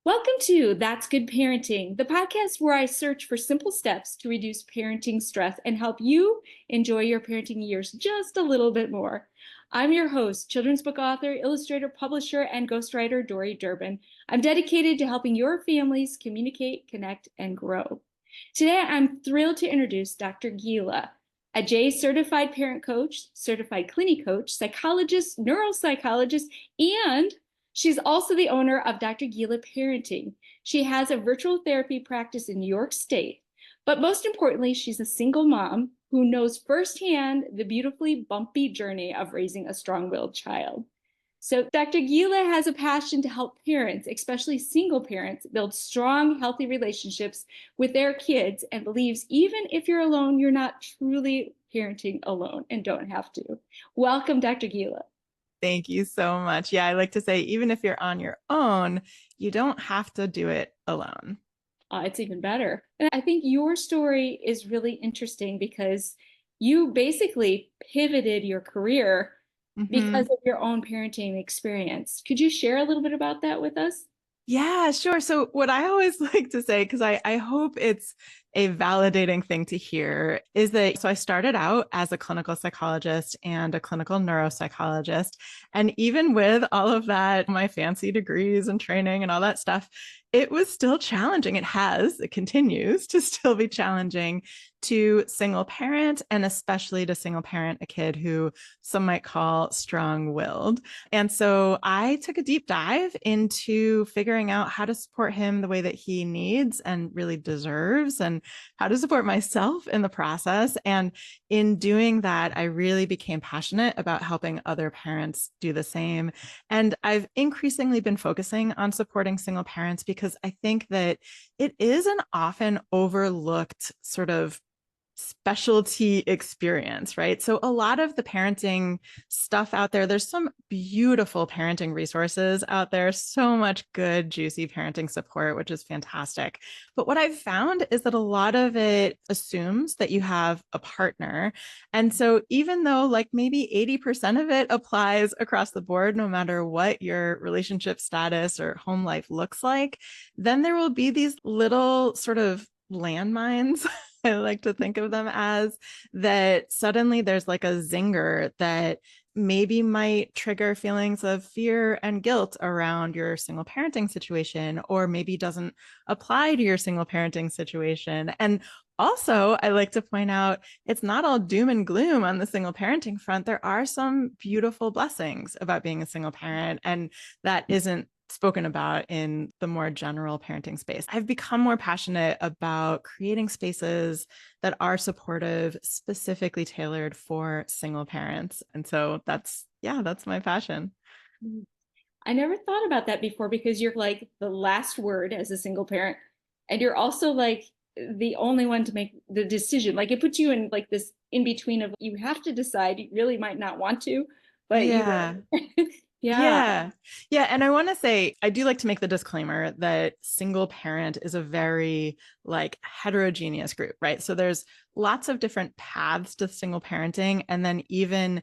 Welcome to That's Good Parenting, the podcast where I search for simple steps to reduce parenting stress and help you enjoy your parenting years just a little bit more. I'm your host, children's book author, illustrator, publisher, and ghostwriter Dori Durbin. I'm dedicated to helping your families communicate, connect, and grow. Today, I'm thrilled to introduce Dr. Gila, a J certified parent coach, certified Clini-Coach, psychologist, neuropsychologist, and she's also the owner of Dr. Gila Parenting. She has a virtual therapy practice in New York State. But most importantly, she's a single mom who knows firsthand the beautifully bumpy journey of raising a strong-willed child. So Dr. Gila has a passion to help parents, especially single parents, build strong, healthy relationships with their kids and believes even if you're alone, you're not truly parenting alone and don't have to. Welcome, Dr. Gila. Thank you so much. Yeah, I like to say, even if you're on your own, you don't have to do it alone. It's even better. And I think your story is really interesting because you basically pivoted your career because Mhm. of your own parenting experience. Could you share a little bit about that with us? Yeah, sure. So what I always like to say, because I hope it's a validating thing to hear, is that so I started out as a clinical psychologist and a clinical neuropsychologist. And even with all of that, my fancy degrees and training and all that stuff, it was still challenging. It continues to still be challenging to single parent, and especially to single parent a kid who some might call strong-willed. And so I took a deep dive into figuring out how to support him the way that he needs and really deserves, and how to support myself in the process. And in doing that, I really became passionate about helping other parents do the same. And I've increasingly been focusing on supporting single parents because I think that it is an often overlooked sort of specialty experience, right? So a lot of the parenting stuff out there, there's some beautiful parenting resources out there, so much good, juicy parenting support, which is fantastic. But what I've found is that a lot of it assumes that you have a partner. And so even though like maybe 80% of it applies across the board, no matter what your relationship status or home life looks like, then there will be these little sort of landmines I like to think of them as, that suddenly there's like a zinger that maybe might trigger feelings of fear and guilt around your single parenting situation, or maybe doesn't apply to your single parenting situation. And also, I like to point out it's not all doom and gloom on the single parenting front. There are some beautiful blessings about being a single parent, and that isn't spoken about in the more general parenting space. I've become more passionate about creating spaces that are supportive, specifically tailored for single parents. And so that's my passion. I never thought about that before because you're like the last word as a single parent, and you're also like the only one to make the decision. Like it puts you in like this in between of you have to decide. You really might not want to, but you Yeah. will. Yeah. Yeah. Yeah. And I want to say, I do like to make the disclaimer that single parent is a very like heterogeneous group, right? So there's lots of different paths to single parenting. And then even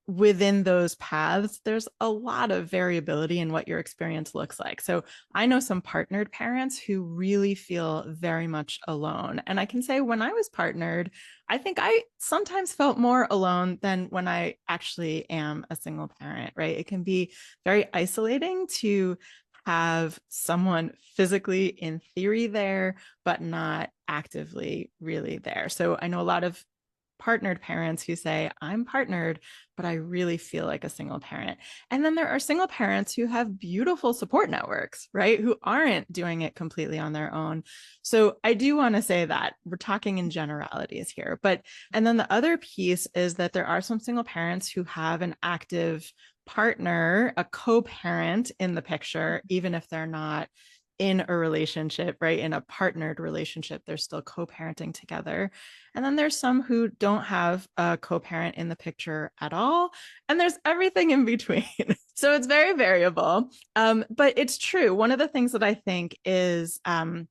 within those paths, there's a lot of variability in what your experience looks like. So I know some partnered parents who really feel very much alone. And I can say when I was partnered, I think I sometimes felt more alone than when I actually am a single parent, right? It can be very isolating to have someone physically in theory there, but not actively really there. So I know a lot of partnered parents who say, I'm partnered, but I really feel like a single parent. And then there are single parents who have beautiful support networks, right? Who aren't doing it completely on their own. So I do want to say that we're talking in generalities here. And then the other piece is that there are some single parents who have an active partner, a co-parent in the picture, even if they're not in a relationship, right? In a partnered relationship, they're still co-parenting together. And then there's some who don't have a co-parent in the picture at all. And there's everything in between. So it's very variable. But it's true. One of the things that I think is an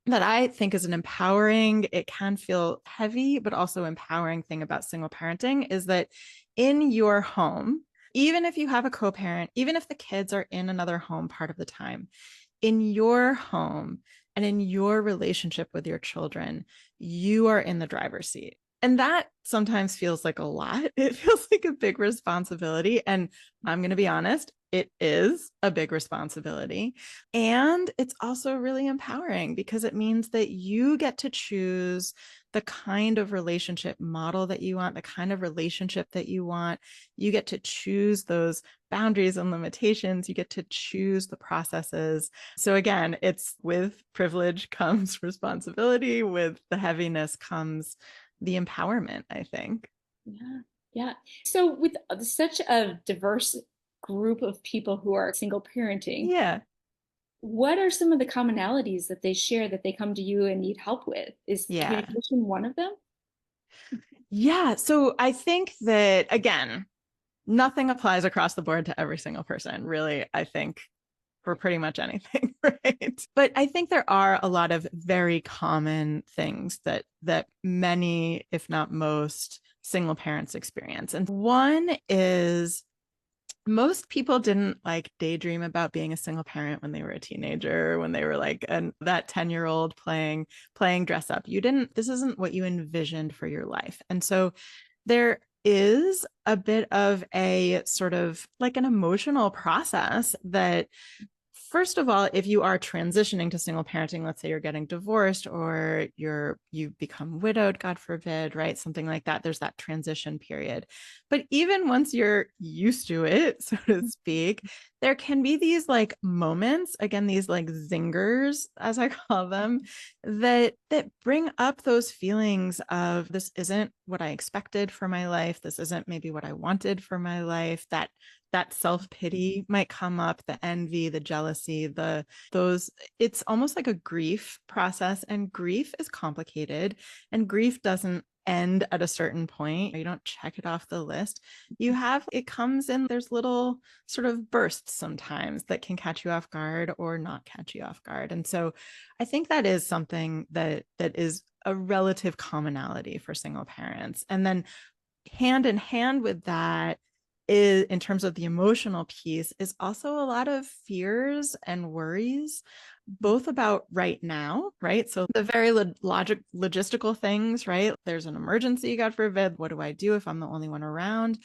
empowering, it can feel heavy, but also empowering thing about single parenting is that in your home, even if you have a co-parent, even if the kids are in another home part of the time, in your home and in your relationship with your children, you are in the driver's seat. And that sometimes feels like a lot. It feels like a big responsibility. And I'm going to be honest, it is a big responsibility. And it's also really empowering because it means that you get to choose the kind of relationship model that you want, the kind of relationship that you want. You get to choose those boundaries and limitations. You get to choose the processes. So again, it's with privilege comes responsibility. With the heaviness comes the empowerment, I think. Yeah. Yeah. So with such a diverse group of people who are single parenting, Yeah. what are some of the commonalities that they share that they come to you and need help with? Is Yeah. communication one of them? Yeah. So I think that, again, nothing applies across the board to every single person, really, I think, for pretty much anything, right? But I think there are a lot of very common things that many, if not most, single parents experience. And one is most people didn't like daydream about being a single parent when they were a teenager, when they were like that 10-year-old playing dress up. You didn't, this isn't what you envisioned for your life. And so there is a bit of a sort of like an emotional process that, first of all, if you are transitioning to single parenting, let's say you're getting divorced or you become widowed, God forbid, right? Something like that. There's that transition period. But even once you're used to it, so to speak, there can be these like moments, again, these like zingers, as I call them, that bring up those feelings of this isn't what I expected for my life. This isn't maybe what I wanted for my life. That self-pity might come up, the envy, the jealousy, it's almost like a grief process, and grief is complicated, and grief doesn't end at a certain point. You don't check it off the list. It comes in, there's little sort of bursts sometimes that can catch you off guard or not catch you off guard. And so I think that is something that is a relative commonality for single parents. And then hand in hand with that, is in terms of the emotional piece, is also a lot of fears and worries, both about right now, right? So the very logistical things, right? There's an emergency, God forbid. What do I do if I'm the only one around?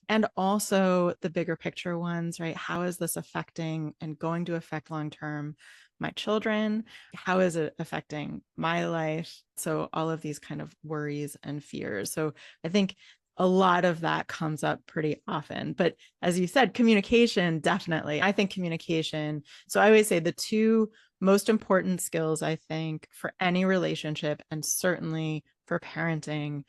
And also the bigger picture ones, right? How is this affecting and going to affect long-term my children? How is it affecting my life? So all of these kind of worries and fears. So I think a lot of that comes up pretty often. But as you said, communication, definitely. I think communication. So I always say the two most important skills, I think, for any relationship and certainly for parenting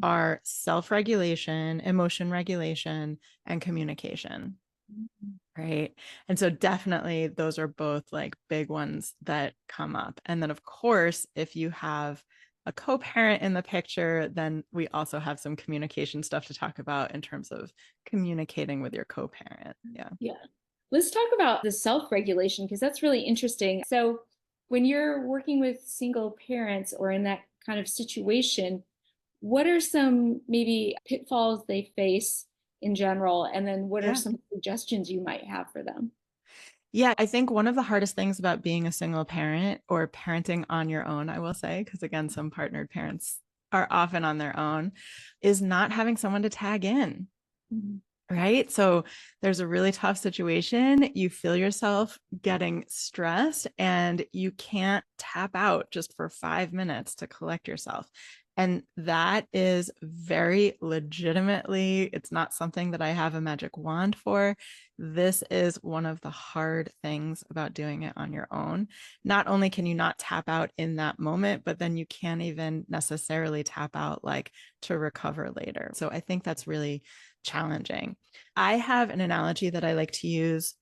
are self-regulation, emotion regulation, and communication. Right. And so definitely those are both like big ones that come up. And then, of course, if you have a co-parent in the picture, then we also have some communication stuff to talk about in terms of communicating with your co-parent. Yeah. Yeah. Let's talk about the self-regulation because that's really interesting. So when you're working with single parents or in that kind of situation, what are some maybe pitfalls they face in general? And then what are Yeah. some suggestions you might have for them? Yeah, I think one of the hardest things about being a single parent or parenting on your own, I will say, because again, some partnered parents are often on their own, is not having someone to tag in. Mhm. Right. So there's a really tough situation. You feel yourself getting stressed and you can't tap out just for 5 minutes to collect yourself. And that is very legitimately, it's not something that I have a magic wand for. This is one of the hard things about doing it on your own. Not only can you not tap out in that moment, but then you can't even necessarily tap out like to recover later. So I think that's really challenging. I have an analogy that I like to use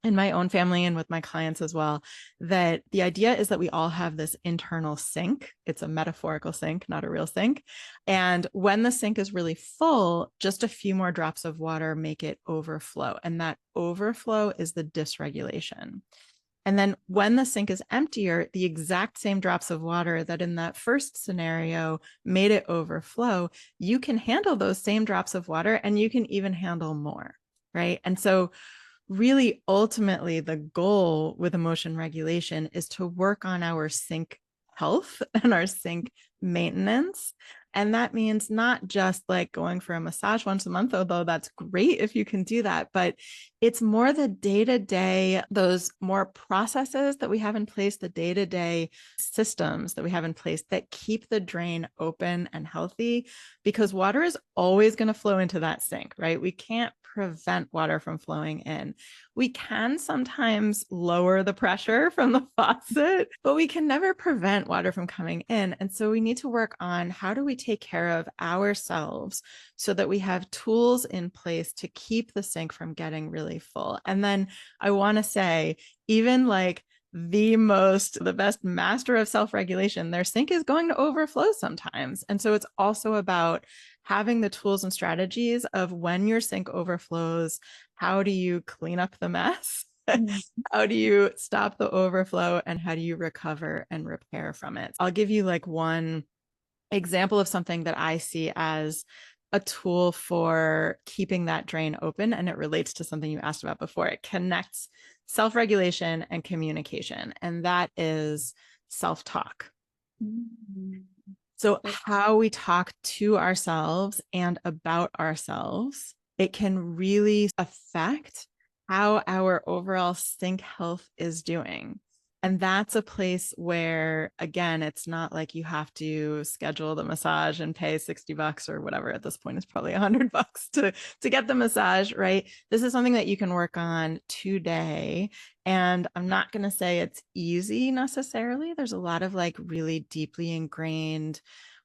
in my own family and with my clients as well, that the idea is that we all have this internal sink. It's a metaphorical sink, not a real sink. And when the sink is really full, just a few more drops of water make it overflow. And that overflow is the dysregulation. And then when the sink is emptier, the exact same drops of water that in that first scenario made it overflow, you can handle those same drops of water and you can even handle more, right? And so really ultimately the goal with emotion regulation is to work on our sink health and our sink maintenance. And that means not just like going for a massage once a month, although that's great if you can do that, but it's more the day-to-day, those more processes that we have in place, the day-to-day systems that we have in place that keep the drain open and healthy, because water is always going to flow into that sink, right? We can't prevent water from flowing in. We can sometimes lower the pressure from the faucet, but we can never prevent water from coming in. And so we need to work on how do we take care of ourselves so that we have tools in place to keep the sink from getting really full. And then I want to say, even like the best master of self-regulation, their sink is going to overflow sometimes. And so it's also about having the tools and strategies of when your sink overflows, how do you clean up the mess? How do you stop the overflow, and how do you recover and repair from it? I'll give you like one example of something that I see as a tool for keeping that drain open, and it relates to something you asked about before. It connects self-regulation and communication, and that is self-talk. So how we talk to ourselves and about ourselves, it can really affect how our overall sink health is doing. And that's a place where, again, it's not like you have to schedule the massage and pay $60 or whatever. At this point, it's probably $100 to get the massage, right? This is something that you can work on today. And I'm not going to say it's easy necessarily. There's a lot of like really deeply ingrained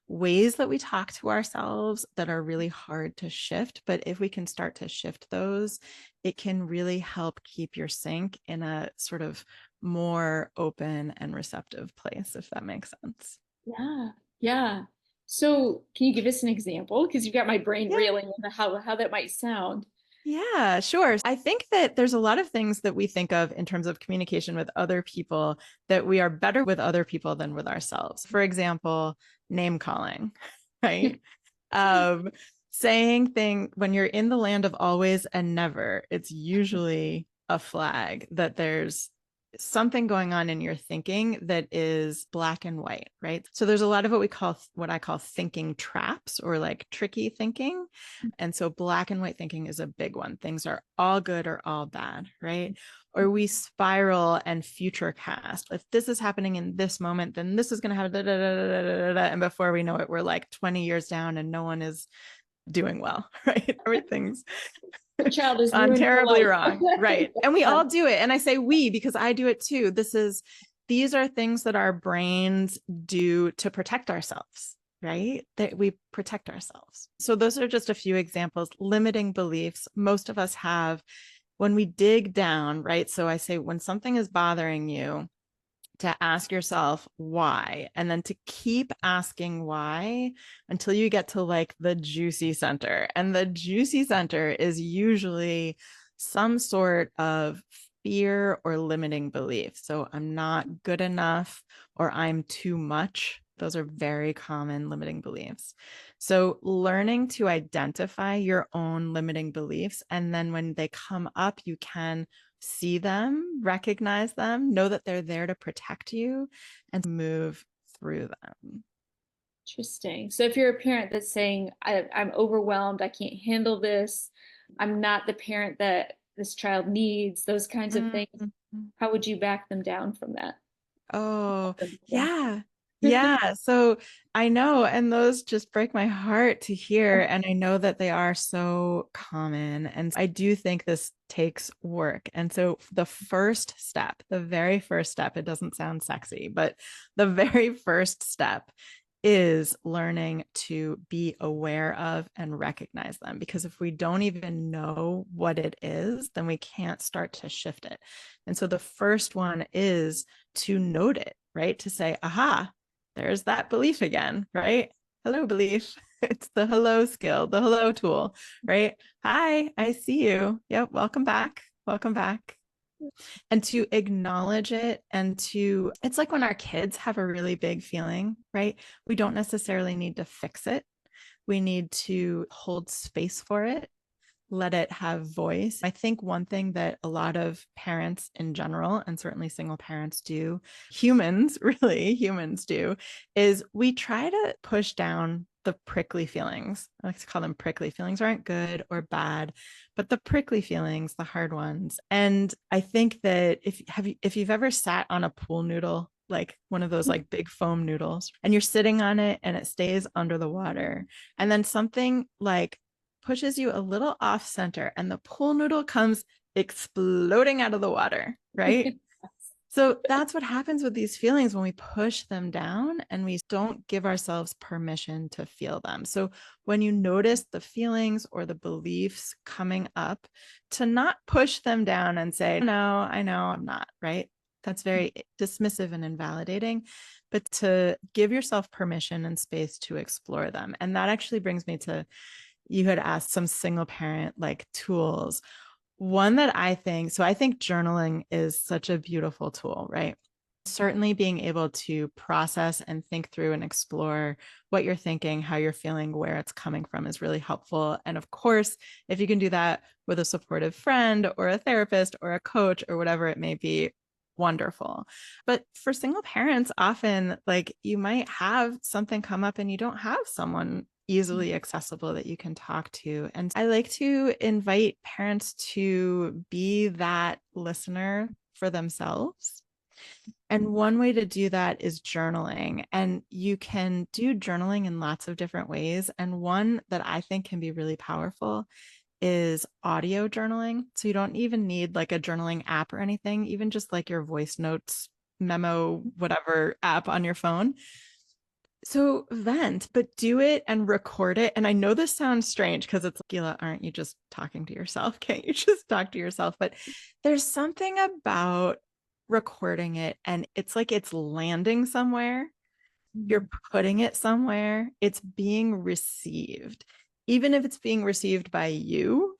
ways that we talk to ourselves that are really hard to shift. But if we can start to shift those, it can really help keep your sink in a sort of more open and receptive place, if that makes sense. Yeah. Yeah. So can you give us an example? Because you've got my brain reeling into how that might sound. Yeah, sure. I think that there's a lot of things that we think of in terms of communication with other people that we are better with other people than with ourselves. For example, name calling, right? um, Saying thing when you're in the land of always and never, it's usually a flag that there's something going on in your thinking that is black and white, right? So there's a lot of what I call thinking traps, or like tricky thinking. And so black and white thinking is a big one. Things are all good or all bad, right? Or we spiral and future cast. If this is happening in this moment, then this is going to happen. Da, da, da, da, da, da, da. And before we know it, we're like 20 years down and no one is doing well, right? Everything's The child is gone ruined for terribly life. wrong, right? And we all do it. And I say we because I do it too. These are things that our brains do to protect ourselves, right? That we protect ourselves. So those are just a few examples. Limiting beliefs, most of us have when we dig down, right? So I say when something is bothering you, to ask yourself why, and then to keep asking why until you get to like the juicy center. And the juicy center is usually some sort of fear or limiting belief. So I'm not good enough, or I'm too much. Those are very common limiting beliefs. So learning to identify your own limiting beliefs, and then when they come up, you can see them, recognize them, know that they're there to protect you, and move through them. Interesting. So if you're a parent that's saying, I'm overwhelmed, I can't handle this, I'm not the parent that this child needs, those kinds of things, how would you back them down from that? Oh, yeah. Yeah. So I know, and those just break my heart to hear. And I know that they are so common. And I do think this takes work. And so the very first step, it doesn't sound sexy, but the very first step is learning to be aware of and recognize them. Because if we don't even know what it is, then we can't start to shift it. And so the first one is to note it, right? To say, aha, there's that belief again, right? Hello, belief. It's the hello skill, the hello tool, right? Hi, I see you. Yep, welcome back. Welcome back. And to acknowledge it, and it's like when our kids have a really big feeling, right? We don't necessarily need to fix it. We need to hold space for it. let it have voice. I think one thing that a lot of parents in general, and certainly single parents do, humans, really humans do, is we try to push down the prickly feelings. I like to call them prickly feelings. Aren't good or bad, but the prickly feelings, the hard ones. And I think that if you've ever sat on a pool noodle, like one of those like big foam noodles, and you're sitting on it and it stays under the water, and then something like pushes you a little off center and the pool noodle comes exploding out of the water, right? So that's what happens with these feelings when we push them down and we don't give ourselves permission to feel them. So when you notice the feelings or the beliefs coming up, to not push them down and say, no, I know I'm not, right? That's very dismissive and invalidating, but to give yourself permission and space to explore them. And that actually brings me to, you had asked some single parent like tools. One that I think journaling is such a beautiful tool, right? Certainly being able to process and think through and explore what you're thinking, how you're feeling, where it's coming from is really helpful. And of course, if you can do that with a supportive friend or a therapist or a coach or whatever it may be, wonderful. But for single parents, often like you might have something come up and you don't have someone easily accessible that you can talk to. And I like to invite parents to be that listener for themselves. And one way to do that is journaling. And you can do journaling in lots of different ways. And one that I think can be really powerful is audio journaling. So you don't even need like a journaling app or anything, even just like your voice notes, memo, whatever app on your phone. So vent, but do it and record it. And I know this sounds strange because it's like, Gila, aren't you just talking to yourself? Can't you just talk to yourself? But there's something about recording it and it's like it's landing somewhere. You're putting it somewhere. It's being received. Even if it's being received by you,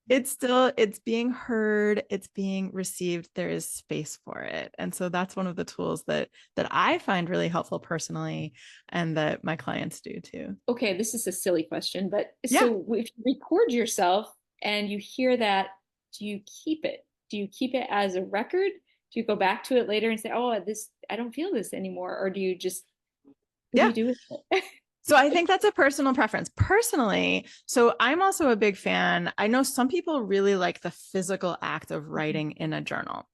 it's being heard, it's being received. There is space for it. And so that's one of the tools that I find really helpful personally and that my clients do too. Okay, this is a silly question, but Yeah. so if you record yourself and you hear that, do you keep it? Do you keep it as a record? Do you go back to it later and say, "Oh, this I don't feel this anymore," or do you just what do Yeah. you do with it? So I think that's a personal preference. Personally, so I'm also a big fan. I know some people really like the physical act of writing in a journal.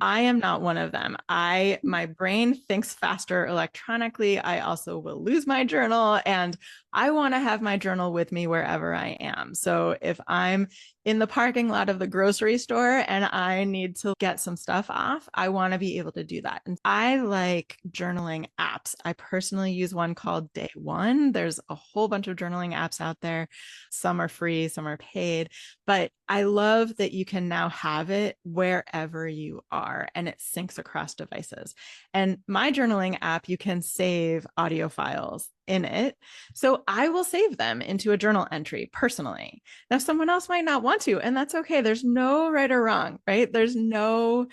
I am not one of them. My brain thinks faster electronically. I also will lose my journal and I want to have my journal with me wherever I am. So if I'm in the parking lot of the grocery store and I need to get some stuff off, I want to be able to do that. And I like journaling apps. I personally use one called Day One. There's a whole bunch of journaling apps out there. Some are free, some are paid, but I love that you can now have it wherever you are and it syncs across devices. And my journaling app, you can save audio files in it. So I will save them into a journal entry personally. Now, someone else might not want to, and that's okay. There's no right or wrong, right? There's no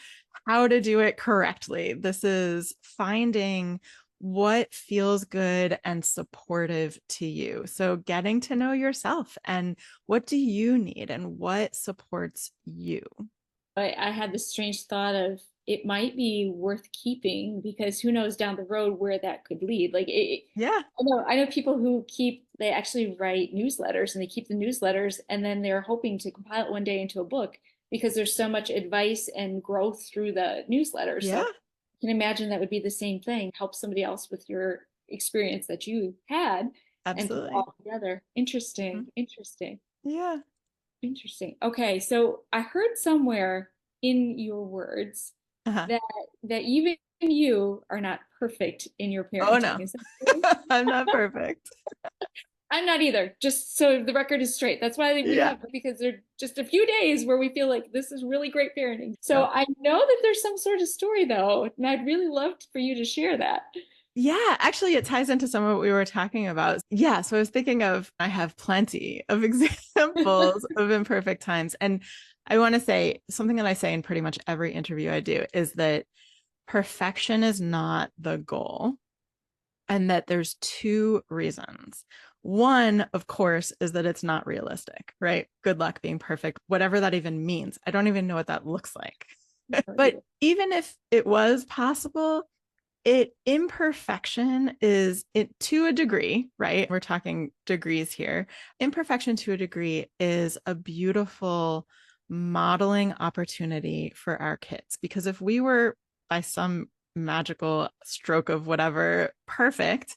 how to do it correctly. This is finding what feels good and supportive to you. So getting to know yourself and what do you need and what supports you. I had this strange thought of it might be worth keeping because who knows down the road where that could lead. Yeah. I know people who they actually write newsletters and they keep the newsletters and then they're hoping to compile it one day into a book because there's so much advice and growth through the newsletter. So Yeah. I can imagine that would be the same thing. Help somebody else with your experience that you had and put it Absolutely. all together. Interesting. Mhm. Interesting. Yeah. Interesting. Okay, so I heard somewhere in your words Uh-huh. that even you are not perfect in your Oh no. parenting. Is that true? I'm not perfect. I'm not either. Just so the record is straight. That's why we Yeah. have because there are just a few days where we feel like this is really great parenting. So Yeah. I know that there's some sort of story though, and I'd really love for you to share that. Yeah, actually, it ties into some of what we were talking about. Yeah, so I was thinking of, I have plenty of examples of imperfect times. And I want to say something that I say in pretty much every interview I do is that perfection is not the goal. and that there's two reasons. One, of course, is that it's not realistic, right? Good luck being perfect, whatever that even means. I don't even know what that looks like. But even if it was possible, imperfection is it to a degree, right? We're talking degrees here. Imperfection to a degree is a beautiful modeling opportunity for our kids. Because if we were by some magical stroke of whatever perfect,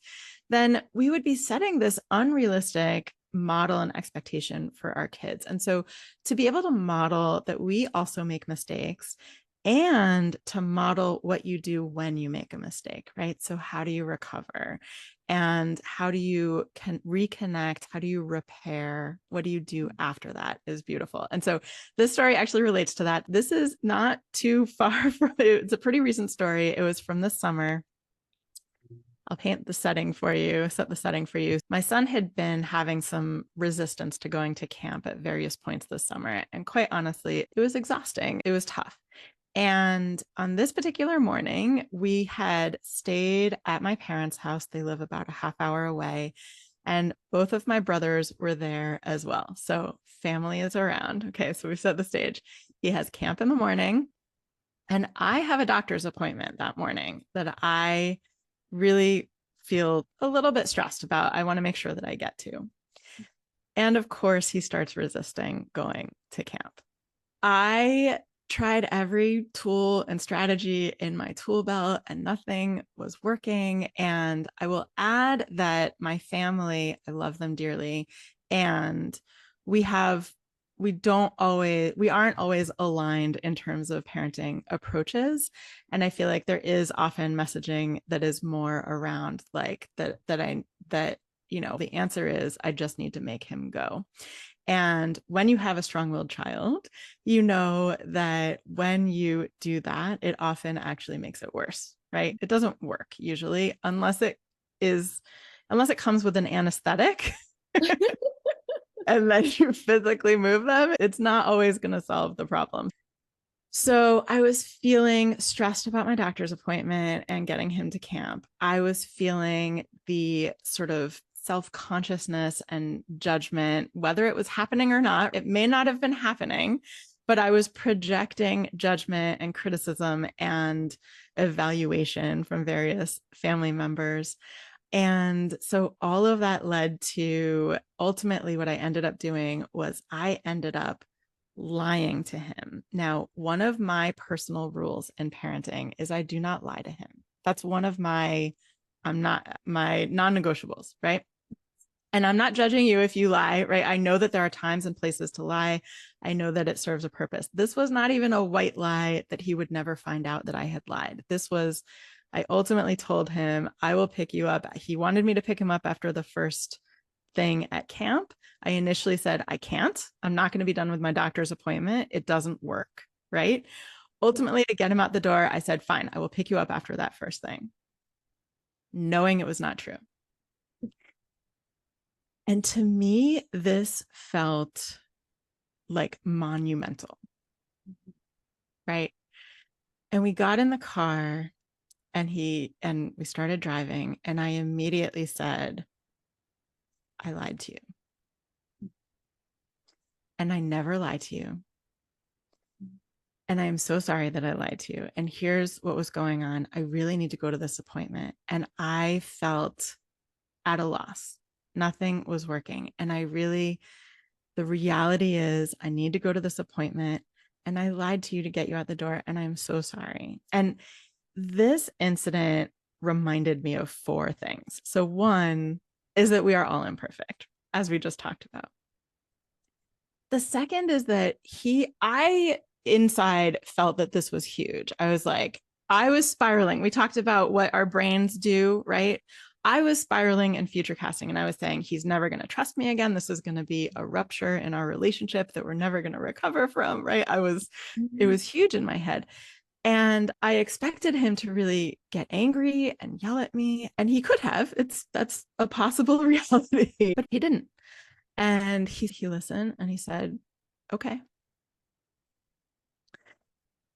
then we would be setting this unrealistic model and expectation for our kids. And so to be able to model that we also make mistakes and to model what you do when you make a mistake, right? So how do you recover? And how do you reconnect? How do you repair? What do you do after that is beautiful. And so this story actually relates to that. This is not too far from it. It's a pretty recent story. It was from this summer. I'll paint the setting for you, set the setting for you. My son had been having some resistance to going to camp at various points this summer. And quite honestly, it was exhausting. It was tough. And on this particular morning, we had stayed at my parents' house. They live about a half hour away. And both of my brothers were there as well. So family is around. Okay, so we set the stage. He has camp in the morning. And I have a doctor's appointment that morning that I really feel a little bit stressed about. I want to make sure that I get to. And of course, he starts resisting going to camp. I tried every tool and strategy in my tool belt and nothing was working. And I will add that my family, I love them dearly. And we aren't always aligned in terms of parenting approaches. And I feel like there is often messaging that is more around like that the answer is I just need to make him go. And when you have a strong-willed child, you know that when you do that, it often actually makes it worse, right? It doesn't work usually unless it comes with an anesthetic and then you physically move them. It's not always going to solve the problem. So I was feeling stressed about my doctor's appointment and getting him to camp. I was feeling the sort of self-consciousness and judgment, whether it was happening or not. It may not have been happening, but I was projecting judgment and criticism and evaluation from various family members. And so all of that led to ultimately what I ended up doing was I ended up lying to him. Now, one of my personal rules in parenting is I do not lie to him. That's one of my non-negotiables, right? And I'm not judging you if you lie, right? I know that there are times and places to lie. I know that it serves a purpose. This was not even a white lie that he would never find out that I had lied. I ultimately told him, I will pick you up. He wanted me to pick him up after the first thing at camp. I initially said, I can't. I'm not going to be done with my doctor's appointment. It doesn't work, right? Ultimately, to get him out the door, I said, fine, I will pick you up after that first thing, knowing it was not true. And to me, this felt like monumental, right? And we got in the car and we started driving, and I immediately said, I lied to you. And I never lied to you. And I am so sorry that I lied to you. And here's what was going on. I really need to go to this appointment. And I felt at a loss. Nothing was working. And the reality is I need to go to this appointment, and I lied to you to get you out the door. And I'm so sorry. And this incident reminded me of 4 things. So one is that we are all imperfect, as we just talked about. The second is that I inside felt that this was huge. I was spiraling. We talked about what our brains do, right? I was spiraling and future casting, and I was saying, he's never going to trust me again. This is going to be a rupture in our relationship that we're never going to recover from, right? It was huge in my head. And I expected him to really get angry and yell at me. And he could have. That's a possible reality, but he didn't. And he listened and he said, okay.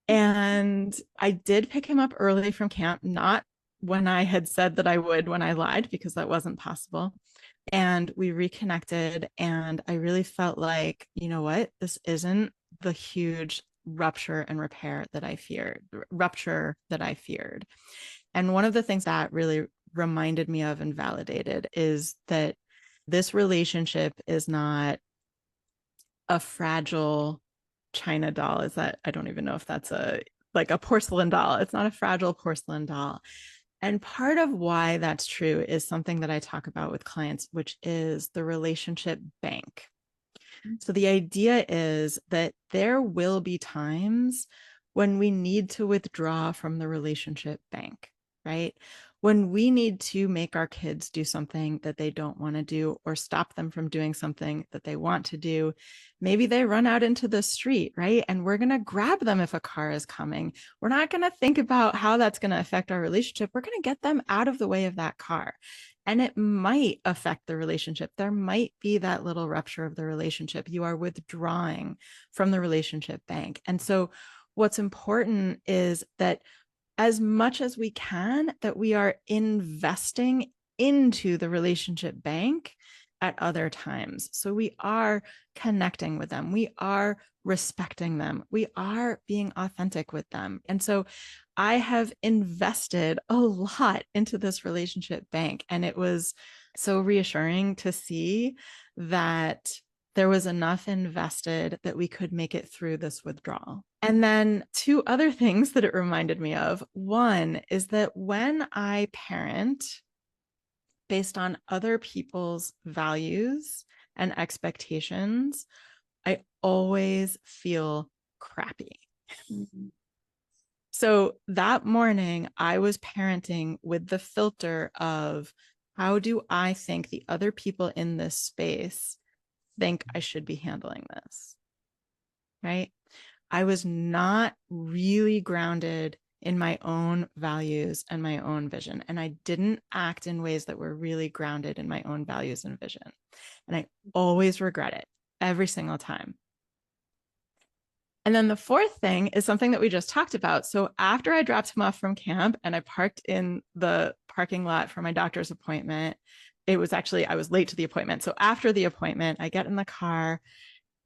And I did pick him up early from camp, not when I had said that I would when I lied, because that wasn't possible. And we reconnected, and I really felt like, you know what, this isn't the huge rupture and repair that I feared, rupture that I feared. And one of the things that really reminded me of and validated is that this relationship is not a fragile china doll. Is that, I don't even know if that's a like a porcelain doll. It's not a fragile porcelain doll. And part of why that's true is something that I talk about with clients, which is the relationship bank. So the idea is that there will be times when we need to withdraw from the relationship bank, right? When we need to make our kids do something that they don't want to do, or stop them from doing something that they want to do. Maybe they run out into the street, right? And we're going to grab them if a car is coming. We're not going to think about how that's going to affect our relationship. We're going to get them out of the way of that car. And it might affect the relationship. There might be that little rupture of the relationship. You are withdrawing from the relationship bank. And so what's important is that as much as we can, that we are investing into the relationship bank at other times. So we are connecting with them. We are respecting them. We are being authentic with them. And so I have invested a lot into this relationship bank. And it was so reassuring to see that there was enough invested that we could make it through this withdrawal. And then two other things that it reminded me of. One is that when I parent based on other people's values and expectations, I always feel crappy. Mm-hmm. So that morning, I was parenting with the filter of, how do I think the other people in this space think I should be handling this? Right? I was not really grounded in my own values and my own vision. And I didn't act in ways that were really grounded in my own values and vision. And I always regret it every single time. And then the fourth thing is something that we just talked about. So after I dropped him off from camp and I parked in the parking lot for my doctor's appointment, it was actually, I was late to the appointment. So after the appointment, I get in the car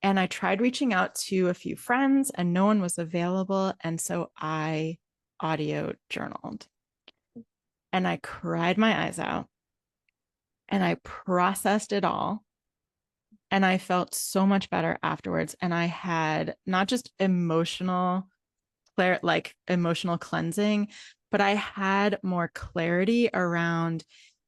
and I tried reaching out to a few friends and no one was available. And so I audio journaled and I cried my eyes out and I processed it all. And I felt so much better afterwards. And I had not just emotional cleansing, but I had more clarity around,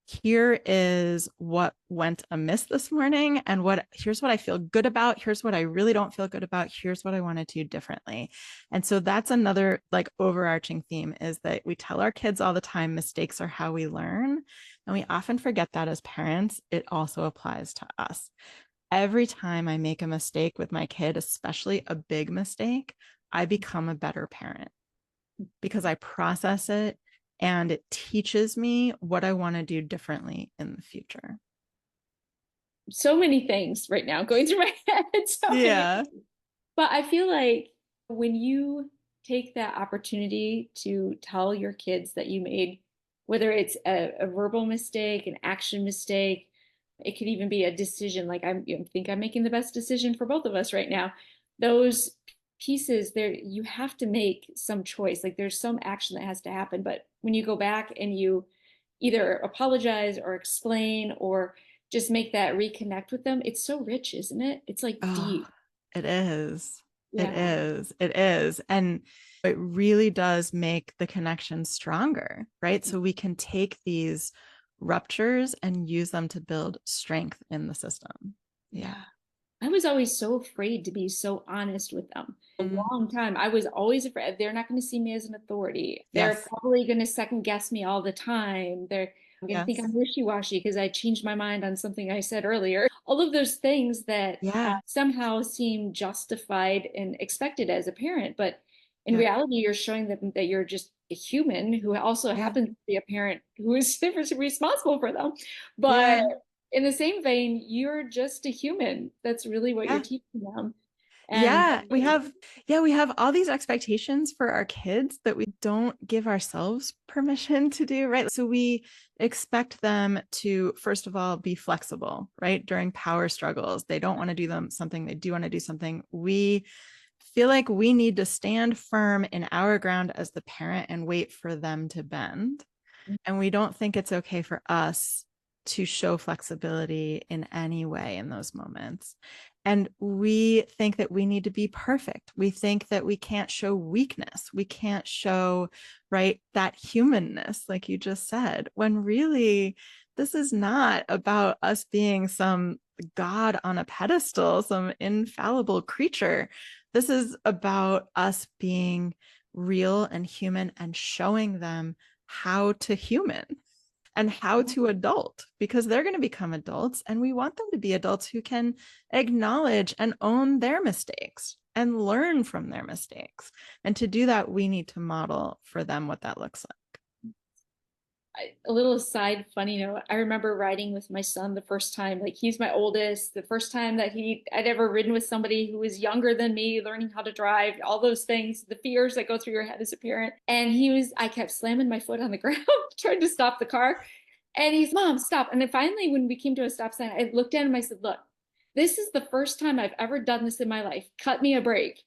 here is what went amiss this morning, and here's what I feel good about. Here's what I really don't feel good about. Here's what I want to do differently. And so that's another like overarching theme, is that we tell our kids all the time, mistakes are how we learn. And we often forget that as parents, it also applies to us. Every time I make a mistake with my kid, especially a big mistake, I become a better parent because I process it and it teaches me what I want to do differently in the future. So many things right now going through my head. Yeah. But I feel like when you take that opportunity to tell your kids that you made, whether it's a verbal mistake, an action mistake, it could even be a decision, like I think I'm making the best decision for both of us right now. Those pieces there, you have to make some choice. Like there's some action that has to happen. But when you go back and you either apologize or explain or just make that reconnect with them, it's so rich, isn't it? It's like deep. It is. Yeah. It is. It is. And it really does make the connection stronger, right? So we can take these ruptures and use them to build strength in the system. Yeah. I was always so afraid to be so honest with them. A long time. I was always afraid they're not going to see me as an authority. They're probably going to second guess me all the time. They're going to think I'm wishy-washy because I changed my mind on something I said earlier. All of those things that somehow seem justified and expected as a parent. But in reality, you're showing them that you're just a human who also happens to be a parent who is responsible for them. But in the same vein, you're just a human. That's really what you're teaching them. And we have all these expectations for our kids that we don't give ourselves permission to do, right? So we expect them to, first of all, be flexible, right? During power struggles, they don't want to do something, they do want to do something. We feel like we need to stand firm in our ground as the parent and wait for them to bend. And we don't think it's okay for us to show flexibility in any way in those moments. And we think that we need to be perfect. We think that we can't show weakness. We can't show, right, that humanness, like you just said, when really this is not about us being some God on a pedestal, some infallible creature. This is about us being real and human and showing them how to human and how to adult, because they're going to become adults and we want them to be adults who can acknowledge and own their mistakes and learn from their mistakes. And to do that, we need to model for them what that looks like. A little aside, funny note, I remember riding with my son the first time, like he's my oldest, the first time that I'd ever ridden with somebody who was younger than me, learning how to drive, all those things, the fears that go through your head as a parent. And I kept slamming my foot on the ground, trying to stop the car. And he's, Mom, stop. And then finally, when we came to a stop sign, I looked at him, I said, look, this is the first time I've ever done this in my life. Cut me a break.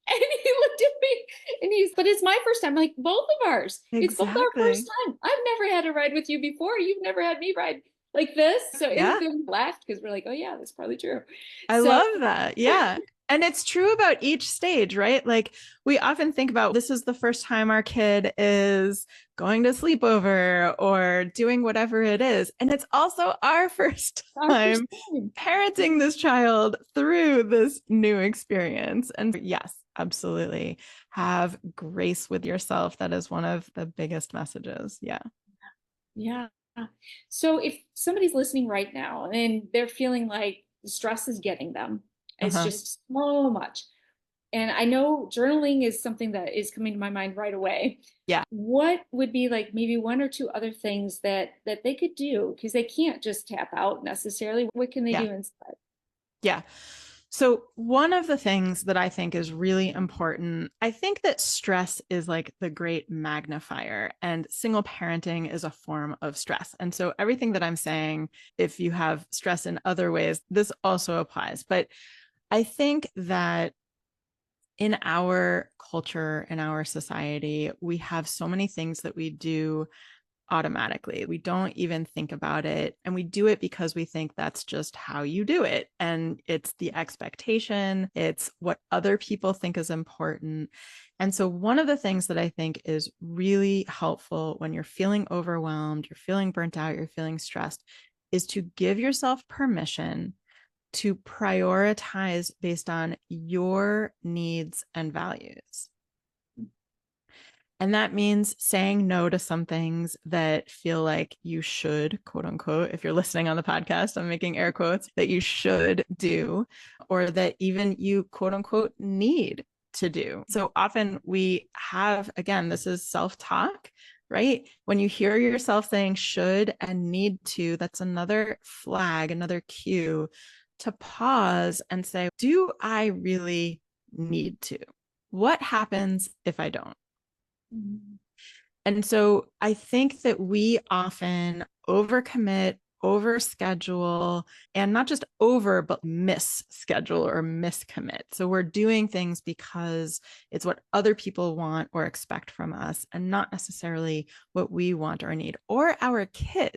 And he looked at me and but it's my first time, like both of ours. Exactly. It's both our first time. I've never had a ride with you before. You've never had me ride like this. So we laughed because we're like, oh yeah, that's probably true. I love that. Yeah. And it's true about each stage, right? Like we often think about this is the first time our kid is going to sleepover or doing whatever it is. And it's also our first time parenting this child through this new experience. And yes, absolutely. Have grace with yourself. That is one of the biggest messages. Yeah. Yeah. So if somebody's listening right now and they're feeling like the stress is getting them, it's just so much. And I know journaling is something that is coming to my mind right away. Yeah. What would be like maybe one or two other things that they could do? Because they can't just tap out necessarily. What can they do instead? Yeah. So one of the things that I think is really important, I think that stress is like the great magnifier, and single parenting is a form of stress. And so everything that I'm saying, if you have stress in other ways, this also applies. But I think that in our culture, in our society, we have so many things that we do automatically. We don't even think about it. And we do it because we think that's just how you do it. And it's the expectation, it's what other people think is important. And so, one of the things that I think is really helpful when you're feeling overwhelmed, you're feeling burnt out, you're feeling stressed, is to give yourself permission to prioritize based on your needs and values. And that means saying no to some things that feel like you should, quote unquote, if you're listening on the podcast, I'm making air quotes, that you should do, or that even you, quote unquote, need to do. So often we have, again, this is self-talk, right? When you hear yourself saying should and need to, that's another flag, another cue to pause and say, do I really need to? What happens if I don't? And so I think that we often overcommit, overschedule, and not just over, but misschedule or miscommit. So we're doing things because it's what other people want or expect from us, and not necessarily what we want or need, or our kids.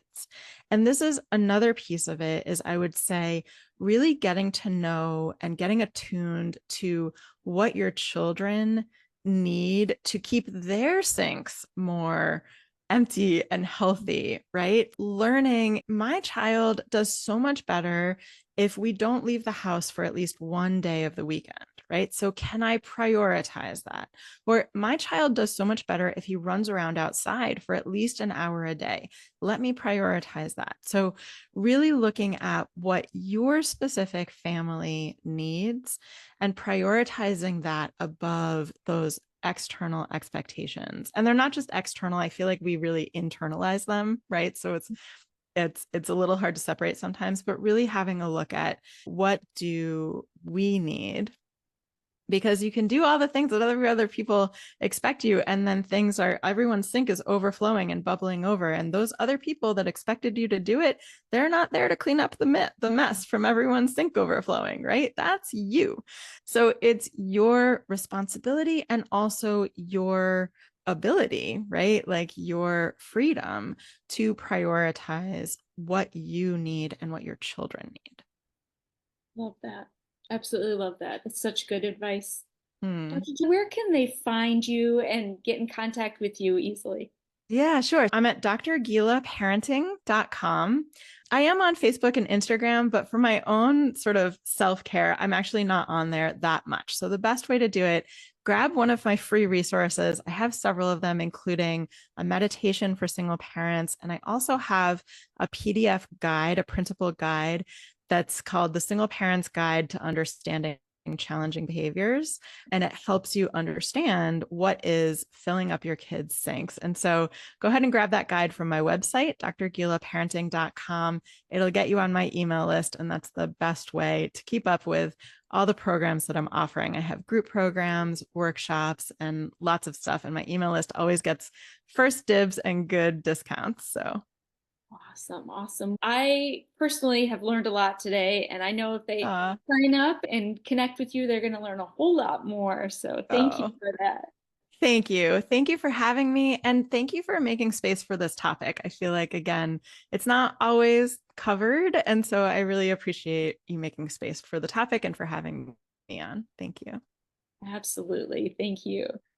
And this is another piece of it, is I would say really getting to know and getting attuned to what your children need to keep their sinks more empty and healthy, right? Learning, my child does so much better if we don't leave the house for at least one day of the weekend, right? So can I prioritize that? Or my child does so much better if he runs around outside for at least an hour a day. Let me prioritize that. So really looking at what your specific family needs and prioritizing that above those external expectations. And they're not just external. I feel like we really internalize them, right? So it's a little hard to separate sometimes, but really having a look at what do we need because you can do all the things that other people expect you. And then everyone's sink is overflowing and bubbling over. And those other people that expected you to do it, they're not there to clean up the mess from everyone's sink overflowing, right? That's you. So it's your responsibility and also your ability, right? Like your freedom to prioritize what you need and what your children need. Love that. Absolutely love that. That's such good advice. Hmm. Dr. Where can they find you and get in contact with you easily? Yeah, sure. I'm at drgilaparenting.com. I am on Facebook and Instagram, but for my own sort of self-care, I'm actually not on there that much. So the best way to do it, grab one of my free resources. I have several of them, including a meditation for single parents. And I also have a PDF guide, a principal guide that's called the Single Parents Guide to Understanding Challenging Behaviors, and it helps you understand what is filling up your kids' sinks. And so go ahead and grab that guide from my website, drgilaparenting.com. It'll get you on my email list, and that's the best way to keep up with all the programs that I'm offering. I have group programs, workshops, and lots of stuff, and my email list always gets first dibs and good discounts. So Awesome. Awesome. I personally have learned a lot today, and I know if they uh, sign up and connect with you, they're going to learn a whole lot more. So thank you oh, for that. thank you. Thank you for having me. And thank you for making space for this topic. I feel like, again, it's not always covered. And so I really appreciate you making space for the topic and for having me on. Thank you. Absolutely. Thank you.